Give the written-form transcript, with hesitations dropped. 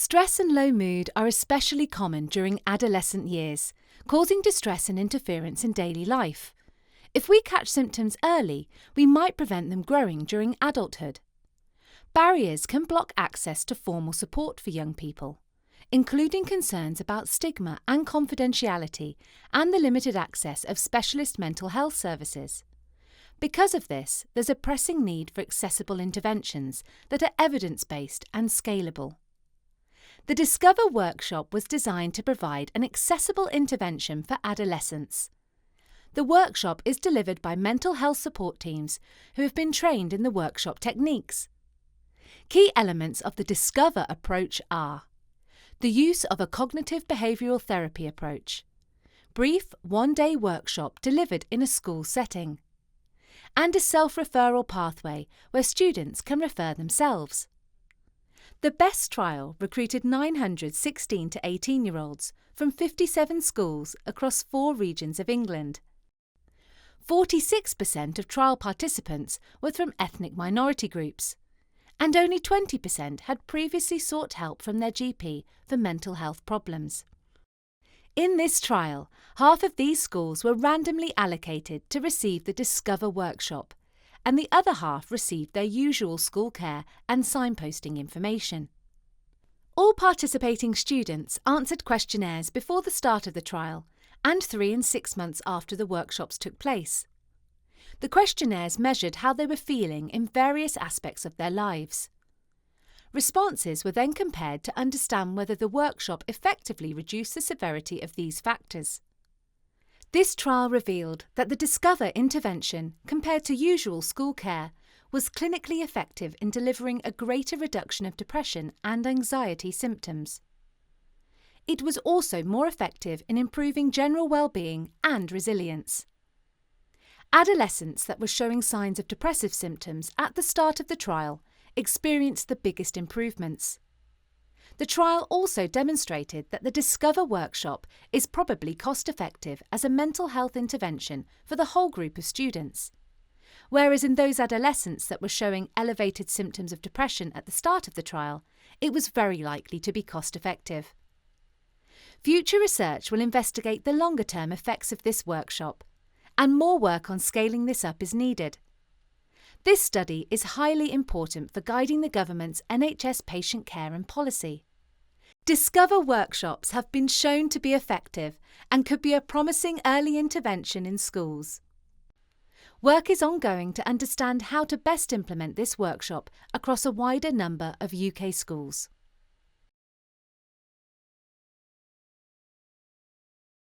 Stress and low mood are especially common during adolescent years, causing distress and interference in daily life. If we catch symptoms early, we might prevent them growing during adulthood. Barriers can block access to formal support for young people, including concerns about stigma and confidentiality and the limited access of specialist mental health services. Because of this, there's a pressing need for accessible interventions that are evidence-based and scalable. The Discover workshop was designed to provide an accessible intervention for adolescents. The workshop is delivered by mental health support teams who have been trained in the workshop techniques. Key elements of the Discover approach are the use of a cognitive behavioural therapy approach, brief one-day workshop delivered in a school setting, and a self-referral pathway where students can refer themselves. The BESST trial recruited 900 16 to 18-year-olds from 57 schools across 4 regions of England. 46% of trial participants were from ethnic minority groups, and only 20% had previously sought help from their GP for mental health problems. In this trial, half of these schools were randomly allocated to receive the Discover workshop, and the other half received their usual school care and signposting information. All participating students answered questionnaires before the start of the trial and 3 and 6 months after the workshops took place. The questionnaires measured how they were feeling in various aspects of their lives. Responses were then compared to understand whether the workshop effectively reduced the severity of these factors. This trial revealed that the Discover intervention, compared to usual school care, was clinically effective in delivering a greater reduction of depression and anxiety symptoms. It was also more effective in improving general well-being and resilience. Adolescents that were showing signs of depressive symptoms at the start of the trial experienced the biggest improvements. The trial also demonstrated that the Discover workshop is probably cost-effective as a mental health intervention for the whole group of students, whereas in those adolescents that were showing elevated symptoms of depression at the start of the trial, it was very likely to be cost-effective. Future research will investigate the longer-term effects of this workshop, and more work on scaling this up is needed. This study is highly important for guiding the government's NHS patient care and policy. Discover workshops have been shown to be effective and could be a promising early intervention in schools. Work is ongoing to understand how to best implement this workshop across a wider number of UK schools.